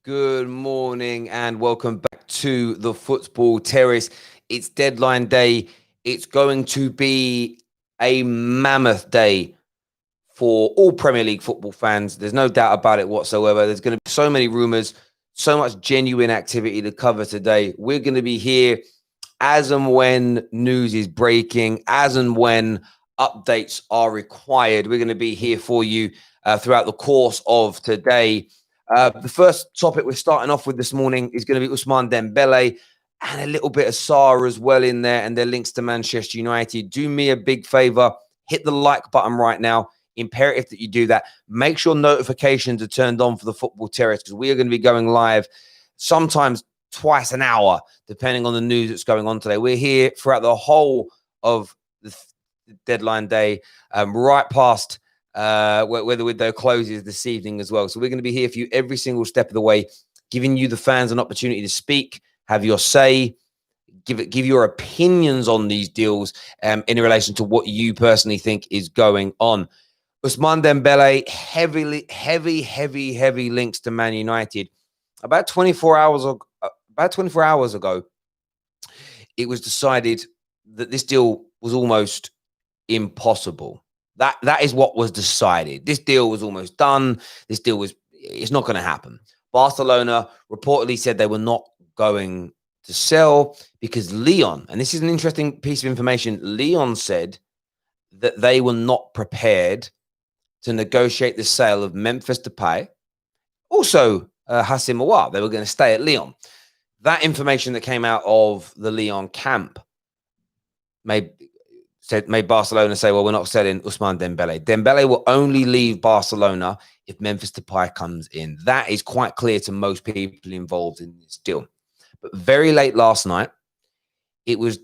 Good morning and welcome back to the Football Terrace. It's deadline day. It's going to be a mammoth day for all Premier League football fans. There's no doubt about it whatsoever. There's going to be so many rumours, so much genuine activity to cover today. We're going to be here as and when news is breaking, as and when updates are required. We're going to be here for you throughout the course of today. The first topic we're starting off with this morning is going to be Ousmane Dembele and a little bit of Sarr as well in there and their links to Manchester United. Do me a big favour, hit the like button right now. Imperative that you do that. Make sure notifications are turned on for the Football Terrace because we are going to be going live sometimes twice an hour, depending on the news that's going on today. We're here throughout the whole of the deadline day, right past where the window closes this evening as well. So we're going to be here for you every single step of the way, giving you the fans an opportunity to speak, have your say, give your opinions on these deals in relation to what you personally think is going on. Ousmane Dembele, heavy links to Man United. About 24 hours ago, it was decided that this deal was almost impossible. That is what was decided. This deal was almost done. It's not going to happen. Barcelona reportedly said they were not going to sell because Lyon, and this is an interesting piece of information, Lyon said that they were not prepared to negotiate the sale of Memphis Depay. Also, Hassan Mawar, they were going to stay at Lyon. That information that came out of the Lyon camp made Barcelona say, well, we're not selling Ousmane Dembele. Dembele will only leave Barcelona if Memphis Depay comes in. That is quite clear to most people involved in this deal. But very late last night, it was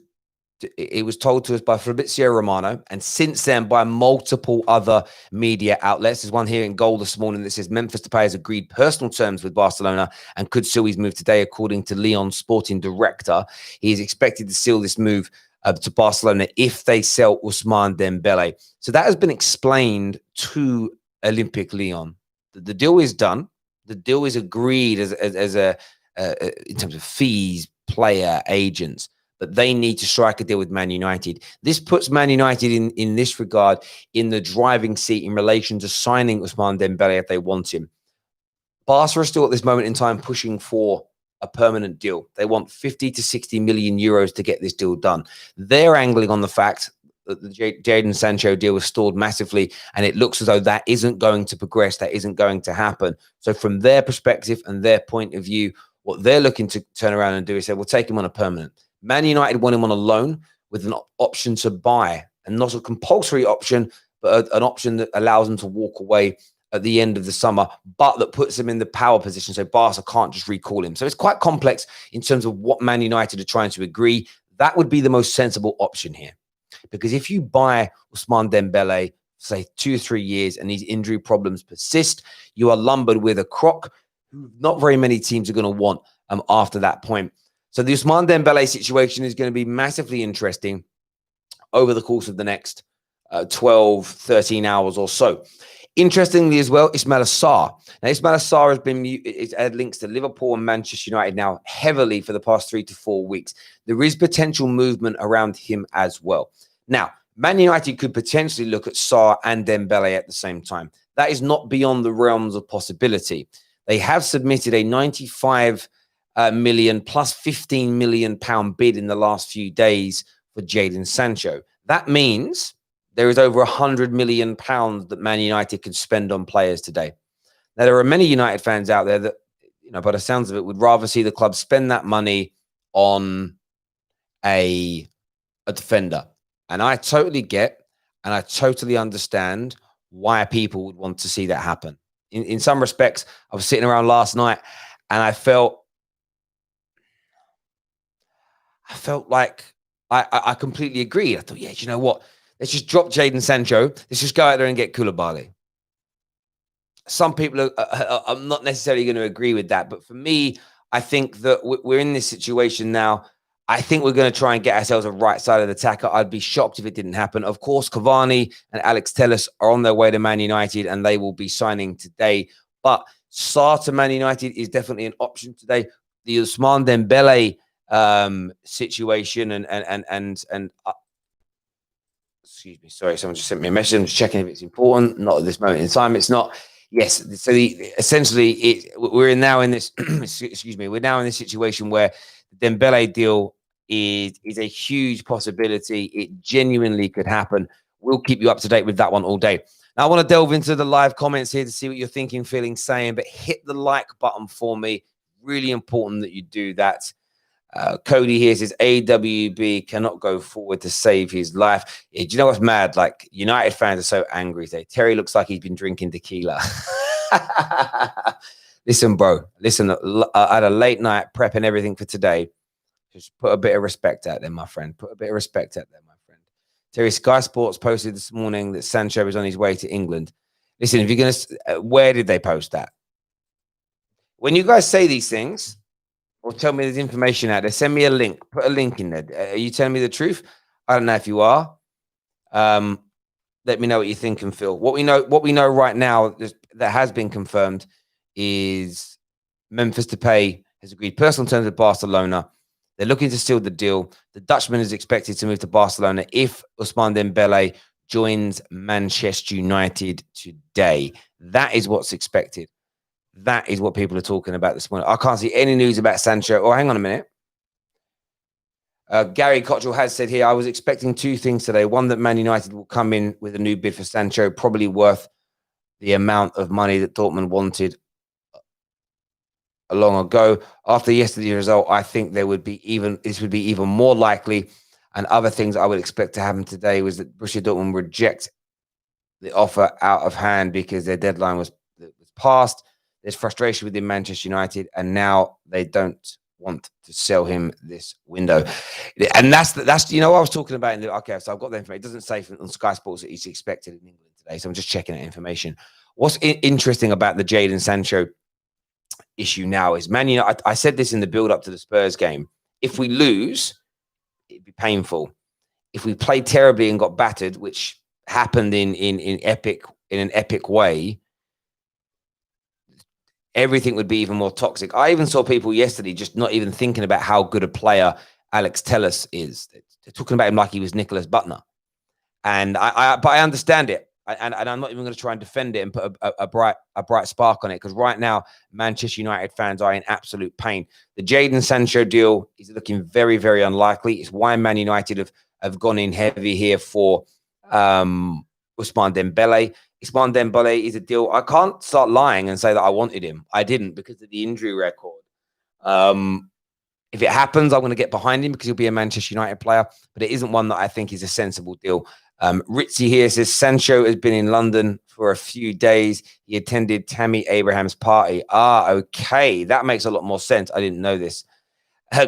told to us by Fabrizio Romano, and since then by multiple other media outlets. There's one here in gold this morning that says Memphis Depay has agreed personal terms with Barcelona and could seal his move today, according to Lyon's sporting director. He is expected to seal this move to Barcelona if they sell Ousmane Dembele. So that has been explained to Olympique Lyon. The deal is done. The deal is agreed as in terms of fees, player, agents, but they need to strike a deal with Man United. This puts Man United in this regard in the driving seat in relation to signing Ousmane Dembele if they want him. Barca are still at this moment in time pushing for a permanent deal. They want 50 to 60 million euros to get this deal done. They're angling on the fact that the Jadon Sancho deal was stalled massively, and it looks as though that isn't going to progress, that isn't going to happen. So from their perspective and their point of view, what they're looking to turn around and do is say, we'll take him on a permanent. Man United want him on a loan with an option to buy, and not a compulsory option, but an option that allows them to walk away at the end of the summer, but that puts them in the power position so Barca can't just recall him. So it's quite complex in terms of what Man United are trying to agree. That would be the most sensible option here. Because if you buy Ousmane Dembele, say 2 or 3 years, and these injury problems persist, you are lumbered with a croc who not very many teams are going to want after that point. So the Ousmane Dembele situation is going to be massively interesting over the course of the next 12, 13 hours or so. Interestingly as well, Ismaila Sarr. Now, Ismaila Sarr has had links to Liverpool and Manchester United now heavily for the past 3 to 4 weeks. There is potential movement around him as well. Now, Man United could potentially look at Sarr and Dembele at the same time. That is not beyond the realms of possibility. They have submitted a 95 million plus 15 million pound bid in the last few days for Jadon Sancho. That means there is over 100 million pounds that Man United can spend on players today. Now, there are many United fans out there that, by the sounds of it, would rather see the club spend that money on a defender. And I totally get and I totally understand why people would want to see that happen. In some respects, I was sitting around last night and I felt like I completely agreed. I thought, yeah, you know what? Let's just drop Jadon Sancho. Let's just go out there and get Koulibaly. Some people are not necessarily going to agree with that. But for me, I think that we're in this situation now. I think we're going to try and get ourselves a right side of the tackle. I'd be shocked if it didn't happen. Of course, Cavani and Alex Telles are on their way to Man United and they will be signing today. But Sarr to Man United is definitely an option today. The Ousmane Dembele situation and excuse me, sorry, someone just sent me a message. I'm just checking if it's important. Not at this moment in time. It's not. Yes. So essentially, we're now in this. Excuse me. We're now in this situation where the Dembele deal is a huge possibility. It genuinely could happen. We'll keep you up to date with that one all day. Now, I want to delve into the live comments here to see what you're thinking, feeling, saying. But hit the like button for me. Really important that you do that. Cody here says AWB cannot go forward to save his life. Yeah, do you know what's mad? Like, United fans are so angry today. Terry looks like he's been drinking tequila. Listen, bro. Listen, I had a late night prepping everything for today. Just put a bit of respect out there, my friend. Put a bit of respect out there, my friend. Terry, Sky Sports posted this morning that Sancho is on his way to England. Listen, if you're going to... where did they post that? When you guys say these things... or tell me there's information out there, send me a link. Put a link in there. Are you telling me the truth? I don't know if you are. Let me know what you think and feel. What we know right now that has been confirmed is Memphis Depay has agreed personal terms with Barcelona. They're looking to seal the deal. The Dutchman is expected to move to Barcelona if Ousmane Dembele joins Manchester United today. That is what's expected. That is what people are talking about this morning. I can't see any news about Sancho. Oh, hang on a minute. Gary Cottrell has said here, I was expecting two things today. One, that Man United will come in with a new bid for Sancho, probably worth the amount of money that Dortmund wanted long ago. After yesterday's result, I think this would be even more likely. And other things I would expect to happen today was that Borussia Dortmund reject the offer out of hand because their deadline was passed. There's frustration within Manchester United, and now they don't want to sell him this window. And that's what I was talking about in the okay. So I've got the information. It doesn't say on Sky Sports that he's expected in England today. So I'm just checking that information. What's interesting about the Jadon Sancho issue now is Man United. I said this in the build-up to the Spurs game. If we lose, it'd be painful. If we played terribly and got battered, which happened in an epic way, everything would be even more toxic. I even saw people yesterday just not even thinking about how good a player Alex Telles is. They're talking about him like he was Nicholas Butner. And but I understand it. And I'm not even going to try and defend it and put a bright spark on it, because right now Manchester United fans are in absolute pain. The Jadon Sancho deal is looking very, very unlikely. It's why Man United have gone in heavy here for Ousmane Dembele. Ousmane Dembele is a deal. I can't start lying and say that I wanted him. I didn't, because of the injury record. If it happens, I'm going to get behind him because he'll be a Manchester United player, but it isn't one that I think is a sensible deal. Ritzy here says Sancho has been in London for a few days. He attended Tammy Abraham's party. Okay. That makes a lot more sense. I didn't know this.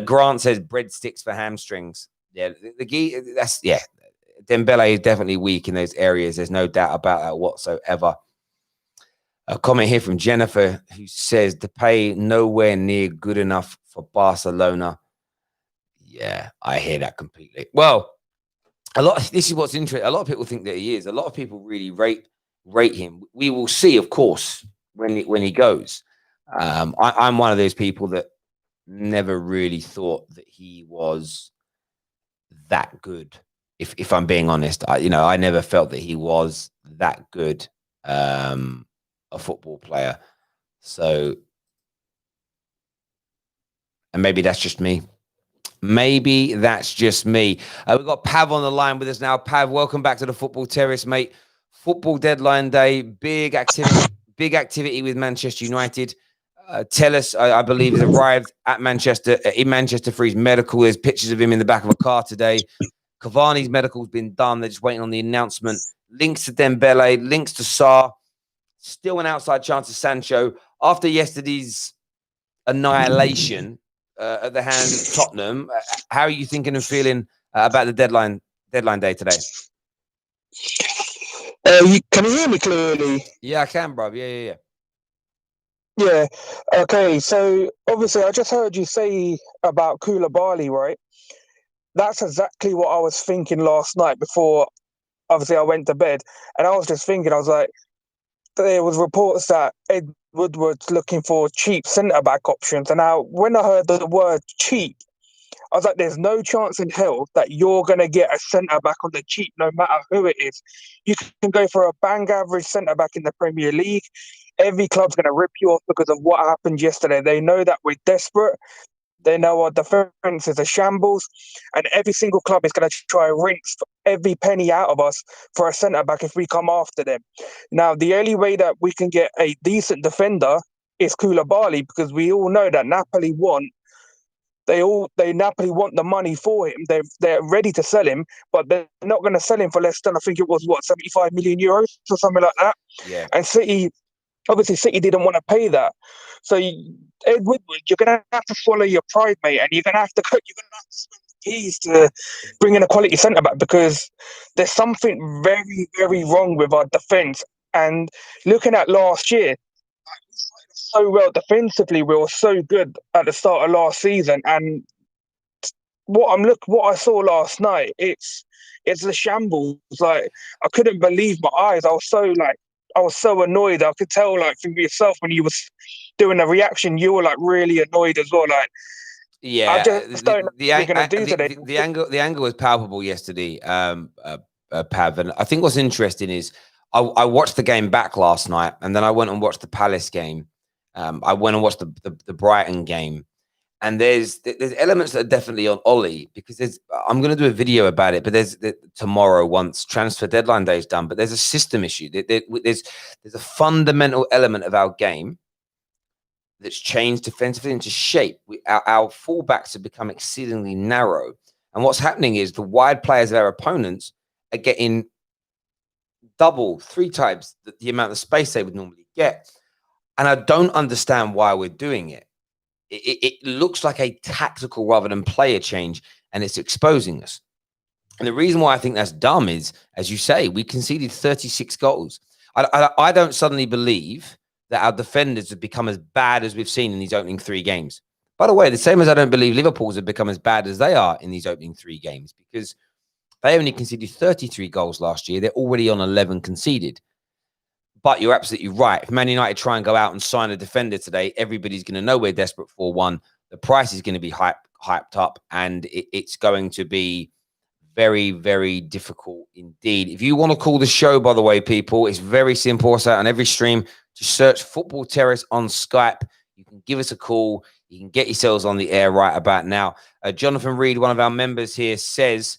Grant says breadsticks for hamstrings. Yeah, Dembele is definitely weak in those areas. There's no doubt about that whatsoever. A comment here from Jennifer who says Depay nowhere near good enough for Barcelona. Yeah, I hear that completely. Well, this is what's interesting. A lot of people think that he is. A lot of people really rate him. We will see, of course, when he goes. I'm one of those people that never really thought that he was that good. If I'm being honest, I never felt that he was that good a football player. So, and maybe that's just me. Maybe that's just me. We've got Pav on the line with us now. Pav, welcome back to the Football Terrace, mate. Football deadline day, big activity with Manchester United. Telles, I believe, has arrived at Manchester in Manchester for his medical. There's pictures of him in the back of a car today. Cavani's medical's been done. They're just waiting on the announcement. Links to Dembele, links to Sarr. Still an outside chance of Sancho. After yesterday's annihilation at the hands of Tottenham, how are you thinking and feeling about the deadline day today? Can you hear me clearly? Yeah, I can, bro. Yeah. Yeah. Okay. So obviously, I just heard you say about Koulibaly, right? That's exactly what I was thinking last night before, obviously, I went to bed. And I was just thinking, I was like, there was reports that Woodward's looking for cheap centre-back options. And now, when I heard the word cheap, I was like, there's no chance in hell that you're going to get a centre-back on the cheap, no matter who it is. You can go for a bang average centre-back in the Premier League. Every club's going to rip you off because of what happened yesterday. They know that we're desperate. They know our defence is a shambles, and every single club is going to try and rinse every penny out of us for a centre-back if we come after them. Now, the only way that we can get a decent defender is Koulibaly, because we all know that Napoli want the money for him. They're ready to sell him, but they're not going to sell him for less than, I think it was, 75 million euros or something like that. Yeah. And City didn't want to pay that. So Ed Woodward, you're going to have to follow your pride, mate, and you're going to have to spend the keys to bring in a quality centre back, because there's something very, very wrong with our defence. And looking at last year, so well defensively, we were so good at the start of last season, and what I saw last night, it's a shambles. Like, I couldn't believe my eyes. I was so annoyed. I could tell, like, from yourself when you was doing the reaction, you were like really annoyed as well. Like, yeah, I just don't know what we're gonna do today. The angle was palpable yesterday, Pav. And I think what's interesting is I watched the game back last night, and then I went and watched the Palace game. I went and watched the Brighton game, and there's elements that are definitely on Ollie, because I'm going to do a video about it, but there's tomorrow once transfer deadline day is done. But there's a system issue. There's a fundamental element of our game that's changed defensively into shape. Our fullbacks have become exceedingly narrow, and what's happening is the wide players of our opponents are getting double, 3 times the amount of space they would normally get. And I don't understand why we're doing it. It looks like a tactical rather than player change, and it's exposing us. And the reason why I think that's dumb is, as you say, we conceded 36 goals. I don't suddenly believe that our defenders have become as bad as we've seen in these opening 3 games. By the way, the same as I don't believe Liverpool's have become as bad as they are in these opening 3 games, because they only conceded 33 goals last year. They're already on 11 conceded. But you're absolutely right. If Man United try and go out and sign a defender today, everybody's going to know we're desperate for one. The price is going to be hyped up, and it's going to be very, very difficult indeed. If you want to call the show, by the way, people, it's very simple. It's out on every stream. Just search Football Terrace on Skype. You can give us a call. You can get yourselves on the air right about now. Jonathan Reed, one of our members here, says,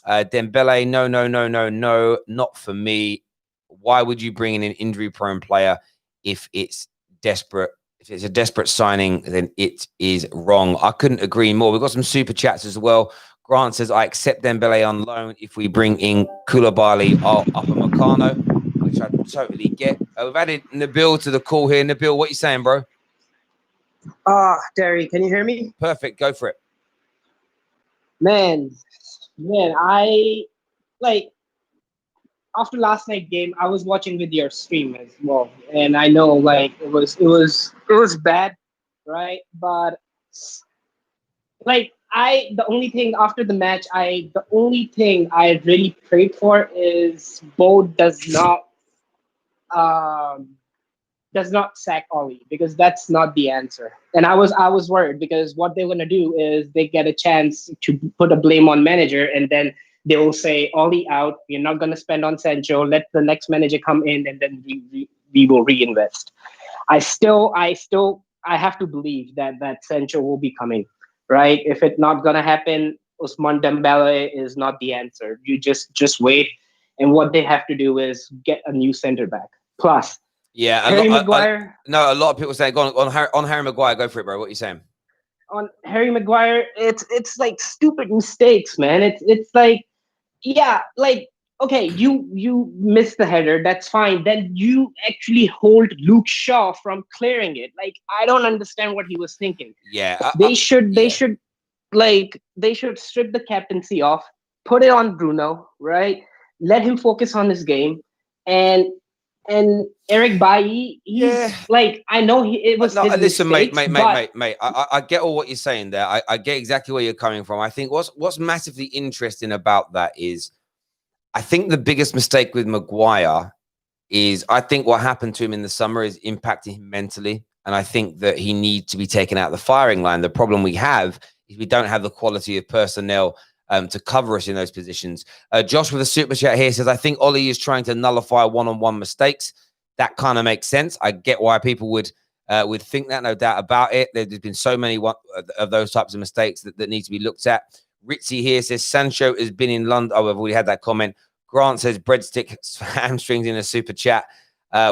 Dembele, no, not for me. Why would you bring in an injury-prone player if it's desperate? If it's a desperate signing, then it is wrong. I couldn't agree more. We've got some super chats as well. Grant says, I accept Dembele on loan if we bring in Koulibaly or Upamecano, which I totally get. We've added Nabil to the call here. Nabil, what are you saying, bro? Terry, can you hear me? Perfect. Go for it. Man, I like after last night game, I was watching with your stream as well, and I know like it was bad, right? But like the only thing after the match, the only thing I really prayed for is Bo does not sack Ollie, because that's not the answer. And I was worried, because what they're gonna do is they get a chance to put a blame on manager, and then they will say Ollie out. We're not gonna spend on Sancho. Let the next manager come in, and then we will reinvest. I have to believe that Sancho will be coming, right? If it's not gonna happen, Ousmane Dembele is not the answer. You just wait, and what they have to do is get a new center back. Plus, yeah, Harry Maguire. No, a lot of people say, go on Harry Maguire. Go for it, bro. What are you saying? On Harry Maguire, it's like stupid mistakes, man. It's like, yeah, like, okay, you missed the header, that's fine. Then you actually hold Luke Shaw from clearing it. Like, I don't understand what he was thinking. Yeah, they should strip the captaincy off, put it on Bruno, right? Let him focus on his game, and Eric Bailly, like, I know it was his listen, mistakes, mate. I get all what you're saying there. I get exactly where you're coming from. I think what's massively interesting about that is, I think the biggest mistake with Maguire is I think what happened to him in the summer is impacting him mentally. And I think that he needs to be taken out of the firing line. The problem we have is we don't have the quality of personnel to cover us in those positions. Josh with a super chat here says, I think Ollie is trying to nullify one-on-one mistakes. That kind of makes sense. I get why people would think that, no doubt about it. There's been so many of those types of mistakes that need to be looked at. Ritzy here says, Sancho has been in London. Oh, we've already had that comment. Grant says, breadstick hamstrings in a super chat.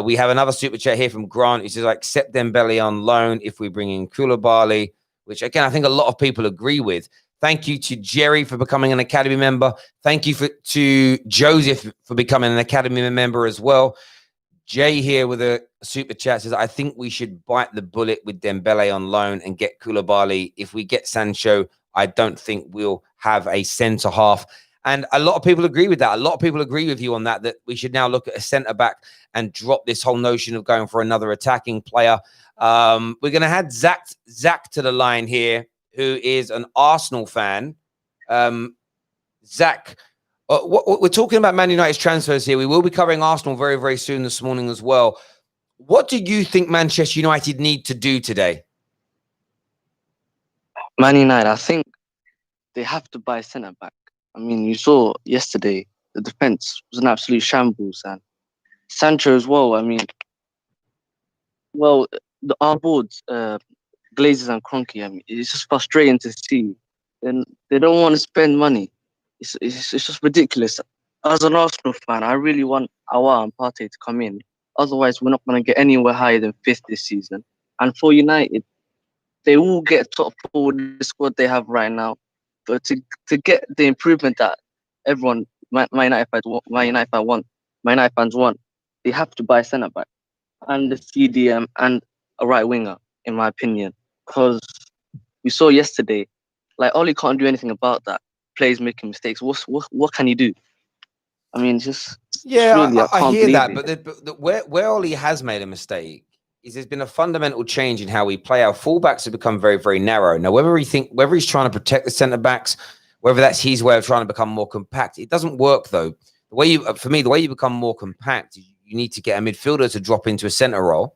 We have another super chat here from Grant. He says, I accept Dembele on loan if we bring in Koulibaly, which, again, I think a lot of people agree with. Thank you to Jerry for becoming an Academy member. Thank you to Joseph for becoming an Academy member as well. Jay here with a super chat says, I think we should bite the bullet with Dembele on loan and get Koulibaly. If we get Sancho, I don't think we'll have a centre-half. And a lot of people agree with that. A lot of people agree with you on that we should now look at a centre-back and drop this whole notion of going for another attacking player. We're going to add Zach to the line here, who is an Arsenal fan. Zach, we're talking about Man United's transfers here. We will be covering Arsenal very, very soon this morning as well. What do you think Manchester United need to do today? Man United, I think they have to buy centre-back. I mean, you saw yesterday, the defence was an absolute shambles. And Sancho as well, I mean, our boards, Glazers and Kroenke, I mean, it's just frustrating to see. And they don't want to spend money. It's just ridiculous. As an Arsenal fan, I really want Aouar and Partey to come in. Otherwise, we're not going to get anywhere higher than 5th this season. And for United, they will get top 4 with the squad they have right now. But to get the improvement that everyone, Man United fans want, they have to buy centre back and the CDM and a right winger, in my opinion. Because we saw yesterday, like Ollie can't do anything about that. Players making mistakes. What can he do? I mean, I hear that, but where Ollie has made a mistake is there's been a fundamental change in how we play. Our fullbacks have become very, very narrow. Now, whether he's trying to protect the centre backs, whether that's his way of trying to become more compact, it doesn't work though. The way you become more compact, you need to get a midfielder to drop into a centre role,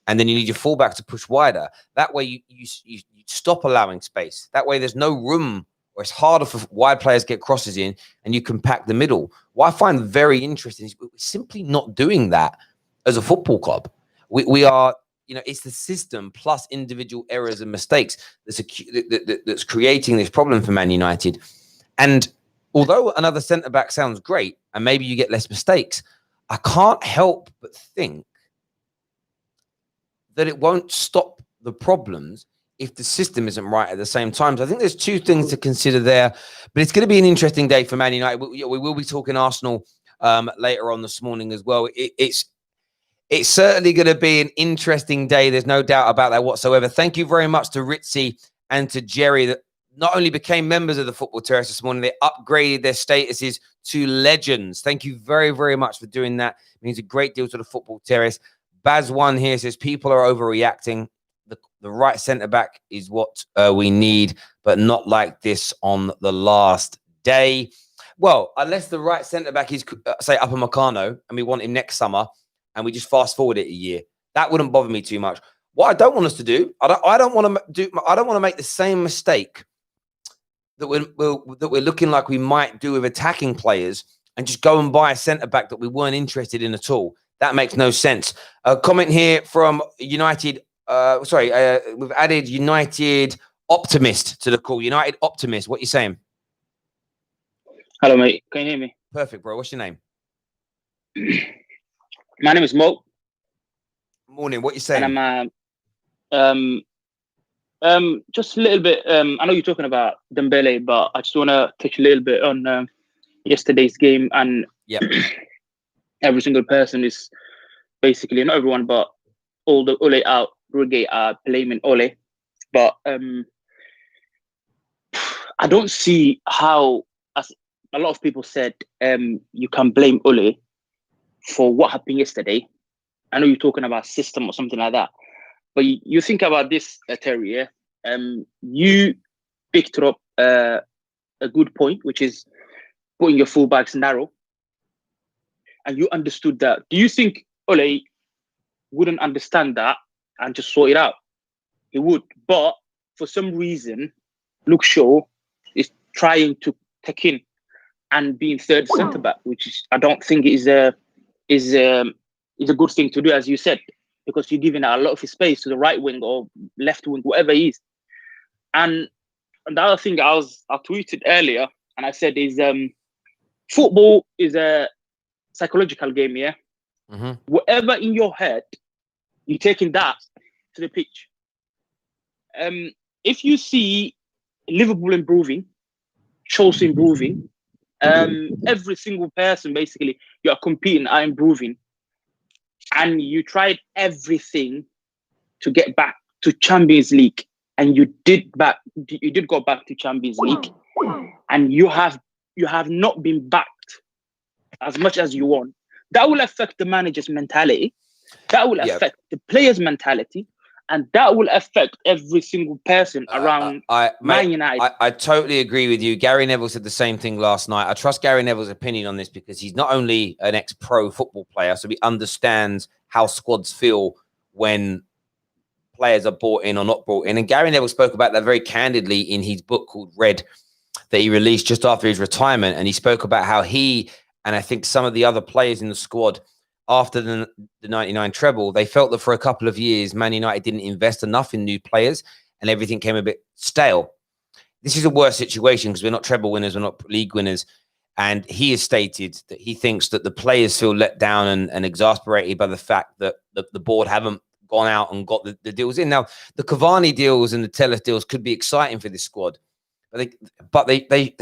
and then you need your fullback to push wider. That way, you stop allowing space. That way, there's no room, or it's harder for wide players to get crosses in, and you compact the middle. What I find very interesting is we're simply not doing that as a football club. We are, it's the system plus individual errors and mistakes that's creating this problem for Man United. And although another centre-back sounds great, and maybe you get less mistakes, I can't help but think that it won't stop the problems if the system isn't right at the same time. So I think there's two things to consider there. But it's going to be an interesting day for Man United. We will be talking Arsenal later on this morning as well. It's certainly going to be an interesting day. There's no doubt about that whatsoever. Thank you very much to Ritzy and to Jerry that not only became members of the Football Terrace this morning, they upgraded their statuses to legends. Thank you very, very much for doing that. It means a great deal to the Football Terrace. Baz1 here says people are overreacting. The right centre-back is what we need, but not like this on the last day. Well, unless the right centre-back is, say, Upamecano, and we want him next summer, and we just fast forward it a year, that wouldn't bother me too much. What I don't want us to do, I don't want to make the same mistake that we're looking like we might do with attacking players and just go and buy a centre-back that we weren't interested in at all. That makes no sense. A comment here from United. We've added United Optimist to the call. United Optimist, what are you saying? Hello, mate. Can you hear me? Perfect, bro. What's your name? My name is Mo. Morning. What are you saying? And I'm just a little bit. I know you're talking about Dembele, but I just want to touch a little bit on yesterday's game. And every single person is basically, not everyone, but all the Ole out, Brugge are blaming Ole. But I don't see how, as a lot of people said, you can blame Ole for what happened yesterday. I know you're talking about system or something like that, but you think about this, Terry. You picked up a good point, which is putting your fullbacks narrow, and you understood that. Do you think Ole wouldn't understand that and just sort it out. He would. But for some reason, Luke Shaw is trying to take in and being third centre back, which is, I don't think is a good thing to do, as you said, because you're giving a lot of space to the right wing or left wing, whatever he is. And the other thing I tweeted earlier, and I said is football is a psychological game, yeah? Mm-hmm. Whatever in your head, you're taking that to the pitch. If you see Liverpool improving, Chelsea improving, every single person basically you are competing are improving, and you tried everything to get back to Champions League, and you did go back to Champions League, and you have not been backed as much as you want. That will affect the manager's mentality. That will affect the players' mentality. And that will affect every single person around Man United. I totally agree with you. Gary Neville said the same thing last night. I trust Gary Neville's opinion on this because he's not only an ex-pro football player, so he understands how squads feel when players are brought in or not brought in. And Gary Neville spoke about that very candidly in his book called Red that he released just after his retirement. And he spoke about how he, and I think some of the other players in the squad, after the 99 treble, they felt that for a couple of years, Man United didn't invest enough in new players and everything came a bit stale. This is a worse situation because we're not treble winners, we're not league winners. And he has stated that he thinks that the players feel let down and exasperated by the fact that the board haven't gone out and got the deals in. Now, the Cavani deals and the Telles deals could be exciting for this squad. But they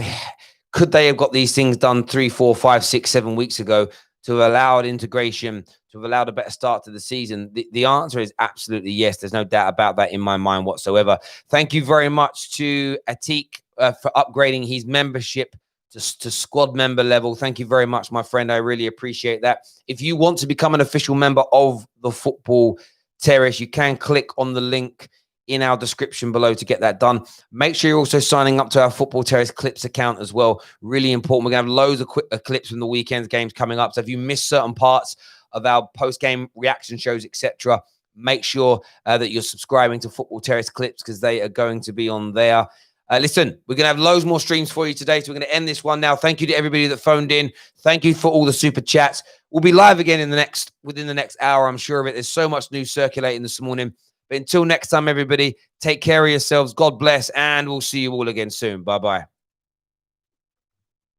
could they have got these things done 3, 4, 5, 6, 7 weeks ago to have allowed integration, to have allowed a better start to the season? The answer is absolutely yes. There's no doubt about that in my mind whatsoever. Thank you very much to Atik for upgrading his membership to squad member level. Thank you very much, my friend. I really appreciate that. If you want to become an official member of the Football Terrace, you can click on the link in our description below to get that done. Make sure you're also signing up to our Football Terrace Clips account as well. Really important. We're going to have loads of clips from the weekend's games coming up. So if you miss certain parts of our post-game reaction shows, etc., make sure that you're subscribing to Football Terrace Clips because they are going to be on there. Listen, we're going to have loads more streams for you today. So we're going to end this one now. Thank you to everybody that phoned in. Thank you for all the super chats. We'll be live again within the next hour. I'm sure of it. There's so much news circulating this morning. But until next time, everybody, take care of yourselves. God bless, and we'll see you all again soon. Bye-bye.